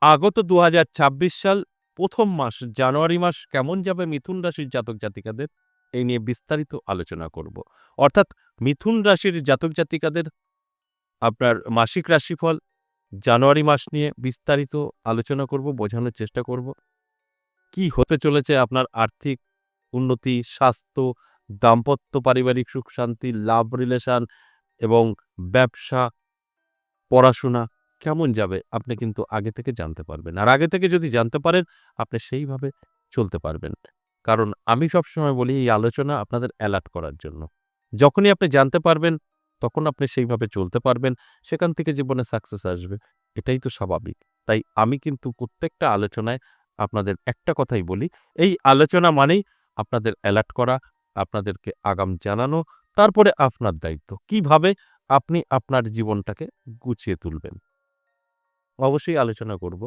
আগত ২০২৬ সাল ১ম মাস জানুয়ারি মাস কেমন যাবে মিথুন রাশির জাতক-জাতিকাদের, এই নিয়ে বিস্তারিত আলোচনা করব। অর্থাৎ মিথুন রাশির জাতক-জাতিকাদের আপনার মাসিক রাশিফল জানুয়ারি মাস নিয়ে বিস্তারিত আলোচনা করব, বোঝানোর চেষ্টা করব। কি হতে চলেছে আপনার আর্থিক উন্নতি, স্বাস্থ্য, দাম্পত্য পারিবারিক সুখ-শান্তি, লাভ রিলেশন এবং ব্যবসা, পড়াশোনা কেমন যাবে আপনি কিন্তু আগে থেকে জানতে পারবেন। আর আগে থেকে যদি জানতে পারেন, আপনি সেইভাবে চলতে পারবেন। কারণ আমি সবসময় বলি এই আলোচনা আপনাদের অ্যালার্ট করার জন্য। যখনই আপনি জানতে পারবেন, তখন আপনি সেইভাবে চলতে পারবেন। সেখান থেকে জীবনে সাকসেস আসবে। এটাই তো স্বাভাবিক। তাই আমি কিন্তু প্রত্যেকটা আলোচনায় আপনাদের একটা কথাই বলি, এই আলোচনা মানেই আপনাদের অ্যালার্ট করা, আপনাদেরকে আগাম জানানো, তারপরে আপনার দায়িত্ব। কিভাবে আপনি আপনার জীবনটাকে গুছিয়ে তুলবেন। অবশ্যই আলোচনা করব।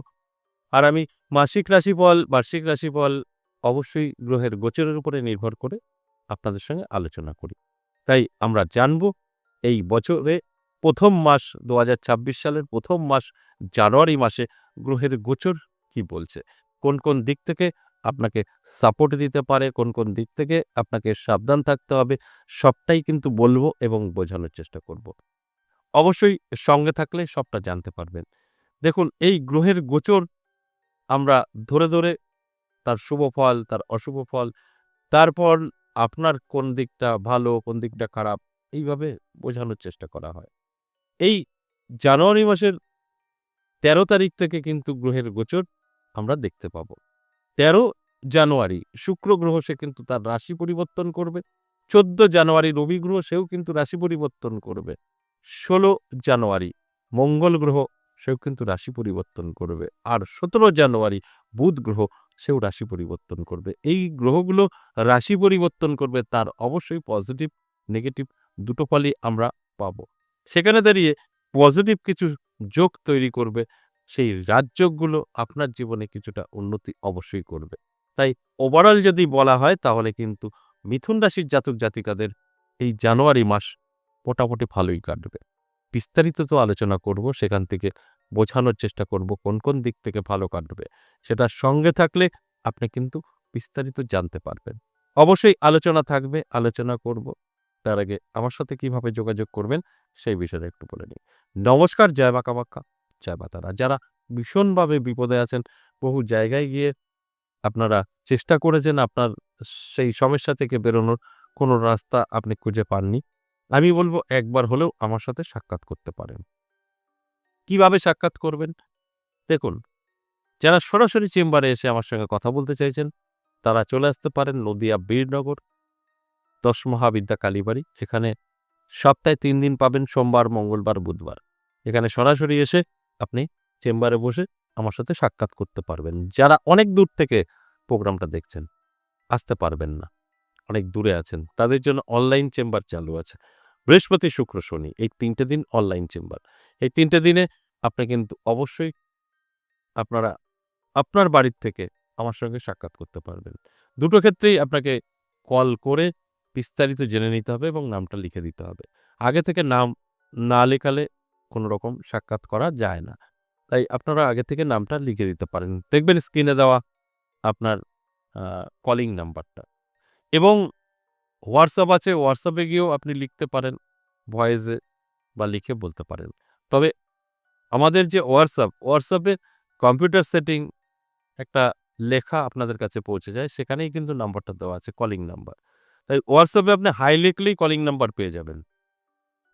আর আমি মাসিক রাশিফল, বার্ষিক রাশিফল অবশ্যই গ্রহের গোচরের উপরে নির্ভর করে আপনাদের সঙ্গে আলোচনা করি। তাই আমরা জানব এই বছরে ১ম মাস ২০২৬ সালের ১ম মাস জানুয়ারি মাসে গ্রহের গোচর কি বলছে? কোন, কোন দিক থেকে আপনাকে সাপোর্ট দিতে পারে, কোন, কোন দিক থেকে আপনাকে সাবধান থাকতে হবে, সবটাই কিন্তু বলব এবং বোঝানোর চেষ্টা করব। অবশ্যই সঙ্গে থাকলে সবটা জানতে পারবেন। দেখুন এই গ্রহের গোচর আমরা ধরে, ধরে তার শুভ ফল, তার অশুভ ফল, তারপর আপনার কোন দিকটা ভালো, কোন দিকটা খারাপ, এইভাবে বোঝানোর চেষ্টা করা হয়। এই জানুয়ারি মাসের ১৩ তারিখ থেকে কিন্তু গ্রহের গোচর আমরা দেখতে পাব। ১৩ জানুয়ারি শুক্র গ্রহ সে কিন্তু তার রাশি পরিবর্তন করবে। ১৪ জানুয়ারি রবি গ্রহ সেও কিন্তু রাশি পরিবর্তন করবে। ১৬ জানুয়ারি মঙ্গল গ্রহ সেও কিন্তু রাশি পরিবর্তন করবে। আর ১৭ জানুয়ারি বুধ গ্রহ সেও রাশি পরিবর্তন করবে। এই গ্রহগুলো রাশি পরিবর্তন করবে তার অবশ্যই পজিটিভ, নেগেটিভ দুটো ফলই আমরা পাব। সেখানে দাঁড়িয়ে পজিটিভ কিছু যোগ তৈরি করবে। সেই রাজযোগগুলো আপনার জীবনে কিছুটা উন্নতি অবশ্যই করবে। তাই ওভারঅল যদি বলা হয় তাহলে কিন্তু মিথুন রাশির জাতক-জাতিকাদের এই জানুয়ারি মাস মোটামুটি ভালোই কাটবে। বিস্তারিত তো আলোচনা করব, সেখান থেকে বোঝানোর চেষ্টা করব কোন, কোন দিক থেকে ভালো কাটবে। সেটার সঙ্গে থাকলে আপনি কিন্তু বিস্তারিত জানতে পারবেন। অবশ্যই আলোচনা থাকবে, আলোচনা করব। তার আগে আমার সাথে কিভাবে যোগাযোগ করবেন সেই বিষয়টা একটু বলে নিই। নমস্কার, জয় মা কামাখ্যা, জয় মা তারা। যারা ভীষণভাবে বিপদে আছেন, বহু জায়গায় গিয়ে আপনারা চেষ্টা করেছেন, আপনার সেই সমস্যা থেকে বেরোনোর কোনো রাস্তা আপনি খুঁজে পাননি। আমি বলব একবার হলেও আমার সাথে সাক্ষাৎ করতে পারেন। কিভাবে সাক্ষাৎ করবেন? দেখুন, যারা সরাসরি চেম্বারে এসে আমার সঙ্গে কথা বলতে চাইছেন, তারা চলে আসতে পারেন নদিয়া বীরনগর ১০ মহাবিদ্যা কালীবাড়ি। এখানে সপ্তাহে ৩ দিন পাবেন সোমবার, মঙ্গলবার, বুধবার। এখানে সরাসরি এসে আপনি চেম্বারে বসে আমার সাথে সাক্ষাৎ করতে পারবেন। যারা অনেক দূর থেকে প্রোগ্রামটা দেখছেন, আসতে পারবেন না, অনেক দূরে আছেন, তাদের জন্য অনলাইন চেম্বার চালু আছে। বৃহস্পতি, শুক্র, শনি এই ৩ টে দিন অনলাইন চেম্বার। এই ৩ টে দিনে আপনি কিন্তু অবশ্যই আপনারা আপনার বাড়ির থেকে আমার সঙ্গে সাক্ষাৎ করতে পারবেন। দুটো ক্ষেত্রেই আপনাকে কল করে বিস্তারিত জেনে নিতে হবে এবং নামটা লিখে দিতে হবে। আগে থেকে নাম না লেখালে কোনো রকম সাক্ষাৎ করা যায় না। তাই আপনারা আগে থেকে নামটা লিখে দিতে পারেন। দেখবেন স্ক্রিনে দেওয়া আপনার আ কলিং নাম্বারটা এবং হোয়াটসঅ্যাপ আছে, হোয়াটসঅ্যাপে গিয়েও আপনি লিখতে পারেন ভয়েসে বা লিখে বলতে পারেন। তবে আমাদের যে হোয়াটসঅ্যাপে কম্পিউটার সেটিং একটা লেখা আপনাদের কাছে পৌঁছে যায়, সেখানেই কিন্তু নাম্বারটা দেওয়া আছে কলিং নাম্বার। তাই হোয়াটসঅ্যাপে আপনি হাই লিখলেই কলিং নাম্বার পেয়ে যাবেন।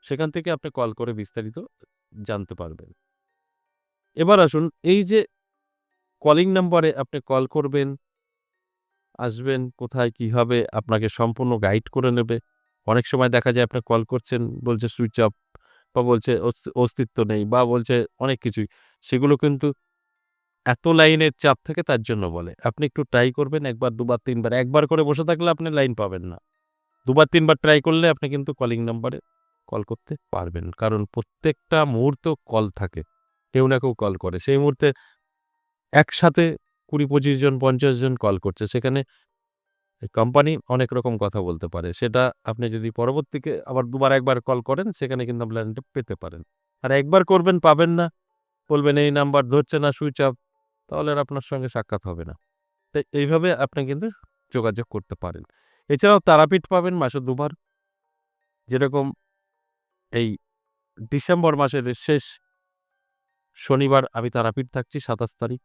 সেখান থেকে আপনি কল করে বিস্তারিত জানতে পারবেন। এবার আসুন এই যে কলিং নাম্বারে আপনি কল করবেন, আসবেন কোথায়, কিভাবে আপনাকে সম্পূর্ণ গাইড করে নেবে। অনেক সময় দেখা যায় আপনি কল করছেন, বলছে সুইচ অফ বা বলছে অস্তিত্ব নেই বা বলছে অনেক কিছুই। সেগুলো কিন্তু এত লাইনের চাপ থাকে তার জন্য বলে। আপনি একটু ট্রাই করবেন ১ বার, ২ বার, ৩ বার। একবার করে বসে থাকলে আপনি লাইন পাবেন না। ২ বার ৩ বার ট্রাই করলে আপনি কিন্তু কলিং নাম্বারে কল করতে পারবেন। কারণ প্রত্যেকটা মুহূর্ত কল থাকে। কেউ না কেউ কল করে। সেই মুহূর্তে একসাথে ২০-২৫ জন ৫০ জন কল করছে। সেখানে কোম্পানি অনেক রকম কথা বলতে পারে। সেটা আপনি যদি পরবর্তীকে আবার ২ বার ১ বার কল করেন সেখানে কিন্তু লাইনটা পেতে পারেন। আর একবার করবেন পাবেন না, বলবেন এই নাম্বার ধরছে না, সুইচ অফ। তাহলে আর আপনার সঙ্গে সাক্ষাৎ হবে না। তাই এইভাবে আপনি কিন্তু যোগাযোগ করতে পারেন। এছাড়াও তারাপীঠ পাবেন মাসে ২ বার। যেরকম এই ডিসেম্বর মাসের শেষ শনিবার আমি তারাপীঠ থাকছি ২৭ তারিখ।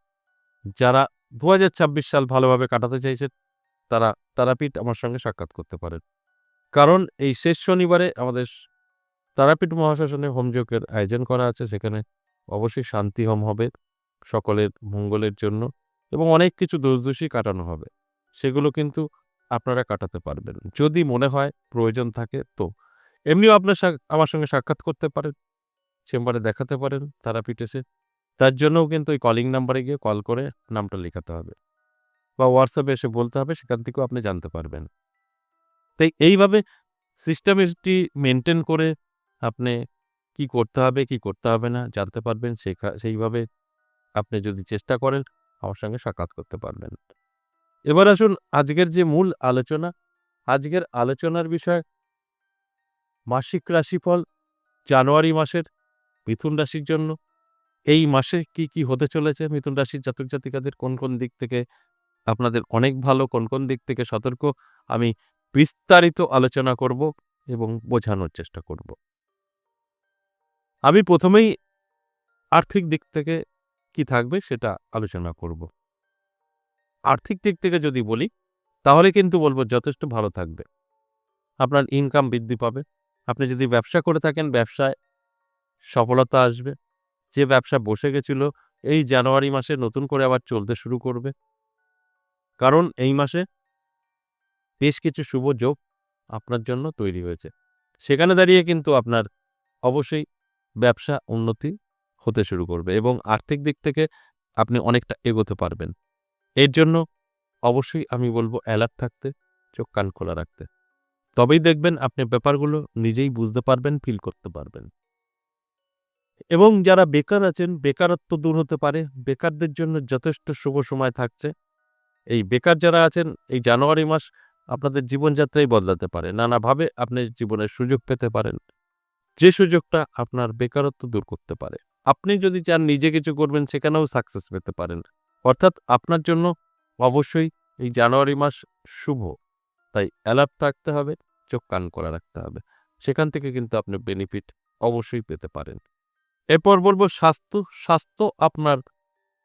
যারা ২০২৬ সাল ভালোভাবে কাটাতে চাইছেন, তারা তারাপীঠ আমার সঙ্গে সাক্ষাৎ করতে পারেন। কারণ এই শেষ শনিবারে আমাদের তারাপীঠ মহাশ্মশানে হোমযজ্ঞের আয়োজন করা আছে। সেখানে অবশ্যই শান্তি হোম হবে সকলের মঙ্গলের জন্য এবং অনেক কিছু দোষ-দোষী কাটানো হবে। সেগুলো কিন্তু আপনারা কাটাতে পারবেন। যদি মনে হয় প্রয়োজন থাকে তো। এমনিও আপনার আমার সঙ্গে সাক্ষাৎ করতে পারেন। চেম্বারে দেখাতে পারেন তারাপীঠ এসে। তার জন্যও কিন্তু ওই কলিং নাম্বারে গিয়ে কল করে নামটা লিখাতে হবে বা WhatsApp এ এসে বলতে হবে, সেখান থেকেও আপনি জানতে পারবেন। তাই এইভাবে সিস্টেমেটি মেইনটেইন করে আপনি কি করতে হবে, কি করতে হবে না জানতে পারবেন। সেইভাবে আপনি যদি চেষ্টা করেন আমার সঙ্গে সাক্ষাৎ করতে পারবেন। এবার আসুন আজকের যে মূল আলোচনা, আজকের আলোচনার বিষয় মাসিক রাশিফল জানুয়ারি মাসের মিথুন রাশির জন্য। এই মাসে কি, কি হতে চলেছে মিথুন রাশির জাতক-জাতিকাদের, কোন, কোন দিক থেকে আপনাদের অনেক ভালো, কোন, কোন দিক থেকে সতর্ক, আমি বিস্তারিত আলোচনা করব এবং বোঝানোর চেষ্টা করব। আমি প্রথমেই আর্থিক দিক থেকে কি থাকবে সেটা আলোচনা করব। আর্থিক দিক থেকে যদি বলি তাহলে কিন্তু বলব যথেষ্ট ভালো থাকবে। আপনার ইনকাম বৃদ্ধি পাবে। আপনি যদি ব্যবসা করে থাকেন ব্যবসায় সফলতা আসবে। যে ব্যবসা বসে গেছিল এই জানুয়ারি মাসে নতুন করে আবার চলতে শুরু করবে। কারণ এই মাসে বেশ কিছু শুভ যোগ আপনার জন্য তৈরি হয়েছে। সেখানে দাঁড়িয়ে কিন্তু আপনার অবশ্যই ব্যবসা উন্নতি হতে শুরু করবে এবং আর্থিক দিক থেকে আপনি অনেকটা এগোতে পারবেন। এর জন্য অবশ্যই আমি বলব অ্যালার্ট থাকতে, চোখ কান খোলা রাখতে। তবেই দেখবেন আপনি ব্যাপারগুলো নিজেই বুঝতে পারবেন, ফিল করতে পারবেন। এবং যারা বেকার আছেন, বেকারত্ব দূর হতে পারে। বেকারদের জন্য যথেষ্ট শুভ সময় থাকছে। এই বেকার যারা আছেন এই জানুয়ারি মাস আপনাদের জীবনযাত্রাই বদলাতে পারে। নানাভাবে আপনি জীবনের সুযোগ পেতে পারেন। যে সুযোগটা আপনার বেকারত্ব দূর করতে পারে। আপনি যদি চান নিজে কিছু করবেন সেখানেও সাকসেস পেতে পারেন। অর্থাৎ আপনার জন্য অবশ্যই এই জানুয়ারি মাস শুভ। তাই অ্যালার্ট থাকতে হবে, চোখ কান খোলা রাখতে হবে। সেখান থেকে কিন্তু আপনি বেনিফিট অবশ্যই পেতে পারেন। এরপর বলব স্বাস্থ্য। স্বাস্থ্য আপনার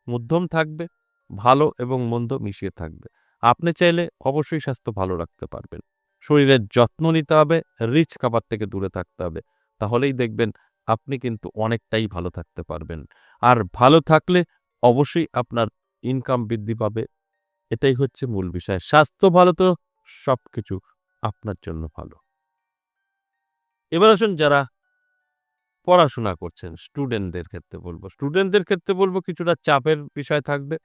মধ্যম থাকবে, ভালো এবং মন্দ মিশিয়ে থাকবে। আপনি চাইলে অবশ্যই স্বাস্থ্য ভালো রাখতে পারবেন। শরীরের যত্ন নিতে হবে, রিচ খাবার থেকে দূরে থাকতে হবে। তাহলেই দেখবেন আপনি কিন্তু অনেকটাই ভালো থাকতে পারবেন। আর ভালো থাকলে অবশ্যই আপনার ইনকাম বৃদ্ধি পাবে। এটাই হচ্ছে মূল বিষয়। স্বাস্থ্য ভালো তো সবকিছু আপনার জন্য ভালো। এবার আসুন যারা পড়াশোনা করছেন স্টুডেন্টদের ক্ষেত্রে বলব। স্টুডেন্টদের ক্ষেত্রে বলব কিছুটা চাপের বিষয় থাকবে।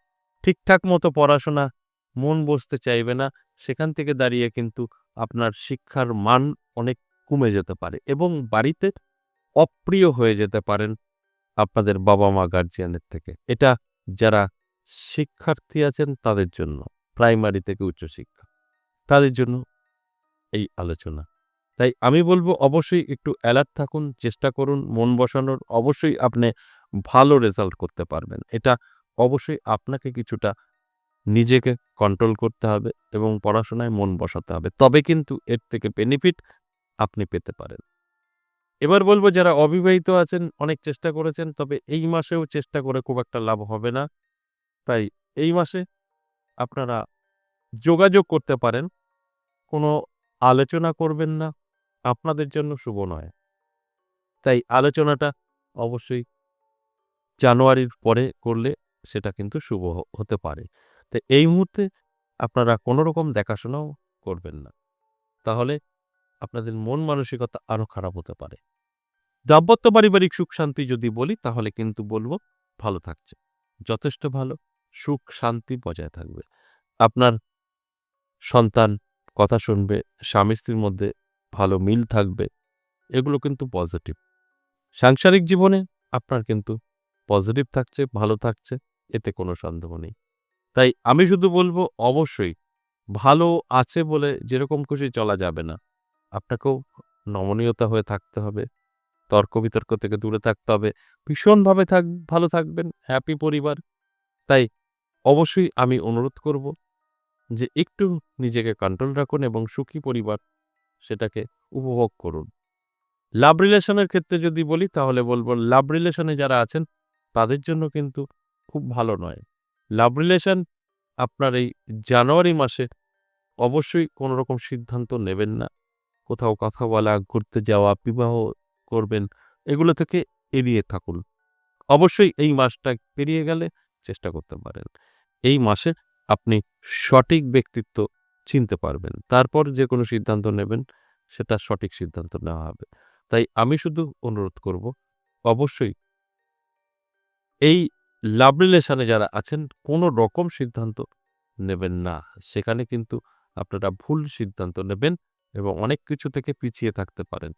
ঠিকঠাক মতো পড়াশোনা মন বসতে চাইবে না। সেখান থেকে দাঁড়িয়ে কিন্তু আপনার শিক্ষার মান অনেক কমে যেতে পারে এবং বাড়িতে অপ্রিয় হয়ে যেতে পারেন আপনাদের বাবা-মা গার্ডিয়ানের থেকে। এটা যারা শিক্ষার্থী আছেন তাদের জন্য, প্রাইমারি থেকে উচ্চশিক্ষা। তাদের জন্য এই আলোচনা। তাই আমি বলব অবশ্যই একটু অ্যালার্ট থাকুন, চেষ্টা করুন মন বসানোর। অবশ্যই আপনি ভালো রেজাল্ট করতে পারবেন। এটা অবশ্যই আপনাকে কিছুটা নিজেকে কন্ট্রোল করতে হবে এবং পড়াশোনায় মন বসাতে হবে। তবে কিন্তু এর থেকে বেনিফিট আপনি পেতে পারেন। এবার বলব যারা অবিবাহিত আছেন, অনেক চেষ্টা করেছেন তবে এই মাসেও চেষ্টা করে খুব একটা লাভ হবে না। তাই এই মাসে আপনারা যোগাযোগ করতে পারেন। কোনো আলোচনা করবেন না। আপনাদের জন্য শুভ নয়। তাই আলোচনাটা অবশ্যই জানুয়ারির পরে করলে সেটা কিন্তু শুভ হতে পারে। তো এই মুহূর্তে আপনারা কোনো রকম দেখাশোনাও করবেন না। তাহলে আপনাদের মন মানসিকতা আরো খারাপ হতে পারে। দাম্পত্য পারিবারিক সুখ শান্তি যদি বলি তাহলে কিন্তু বলব ভালো থাকছে। যথেষ্ট ভালো। সুখ শান্তি বজায় থাকবে। আপনার সন্তান কথা শুনবে, স্বামী-স্ত্রীর মধ্যে ভালো মিল থাকবে। এগুলো কিন্তু পজিটিভ। সাংসারিক জীবনে আপনার কিন্তু পজিটিভ থাকছে, ভালো থাকছে, এতে কোনো সন্দেহ নেই। তাই আমি শুধু বলব অবশ্যই ভালো আছে বলে যেরকম খুশি চলা যাবে না। আপনাকেও নমনীয়তা হয়ে থাকতে হবে। তর্ক-বিতর্ক থেকে দূরে থাকতে হবে। ভীষণভাবে ভালো থাকবেন, হ্যাপি পরিবার। তাই অবশ্যই আমি অনুরোধ করব যে একটু নিজেকে কন্ট্রোল রাখুন এবং সুখী পরিবার সেটাকে উপভোগ করুন। লাভ রিলেশনের ক্ষেত্রে যদি বলি তাহলে বলব লাভ রিলেশনে যারা আছেন তাদের জন্য কিন্তু খুব ভালো নয়। লাভ রিলেশন আপনার এই জানুয়ারি মাসে অবশ্যই কোনো রকম সিদ্ধান্ত নেবেন না। কোথাও কথা বলা, ঘুরতে যাওয়া, বিবাহ করবেন এগুলো থেকে এড়িয়ে থাকুন। অবশ্যই এই মাসটা পেরিয়ে গেলে চেষ্টা করতে পারেন। এই মাসে আপনি সঠিক ব্যক্তিত্ব চিনতে পারবেন। তারপর যে কোনো সিদ্ধান্ত নেবেন সেটা সঠিক সিদ্ধান্ত নেওয়া হবে। তাই আমি শুধু অনুরোধ করব অবশ্যই এই লাভ রিলেশনে যারা আছেন কোনো রকম সিদ্ধান্ত নেবেন না। সেখানে কিন্তু আপনারা ভুল সিদ্ধান্ত নেবেন এবং অনেক কিছু থেকে পিছিয়ে থাকতে পারেন।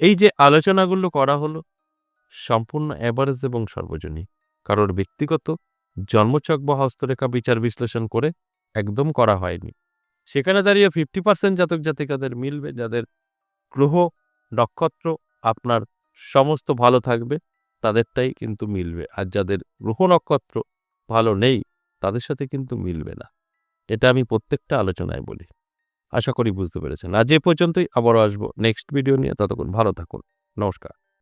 এই যে আলোচনাগুলো করা হলো সম্পূর্ণ এভারেজ এবং সর্বজনীন। কারোর ব্যক্তিগত জন্মছক বা হস্তরেখা বিচার বিশ্লেষণ করে একদম করা হয়নি। সেখানে দাঁড়িয়ে 50% জাতক জাতিকাদের মিলবে যাদের গ্রহ, নক্ষত্র আপনার সমস্ত ভালো থাকবে তাদেরটাই কিন্তু মিলবে। আর যাদের গ্রহ নক্ষত্র ভালো নেই তাদের সাথে কিন্তু মিলবে না। এটা আমি প্রত্যেকটা আলোচনায় বলি। আশা করি বুঝতে পেরেছেন। আজ এ পর্যন্তই, আবারও আসবো নেক্সট ভিডিও নিয়ে। ততক্ষণ ভালো থাকুন। নমস্কার।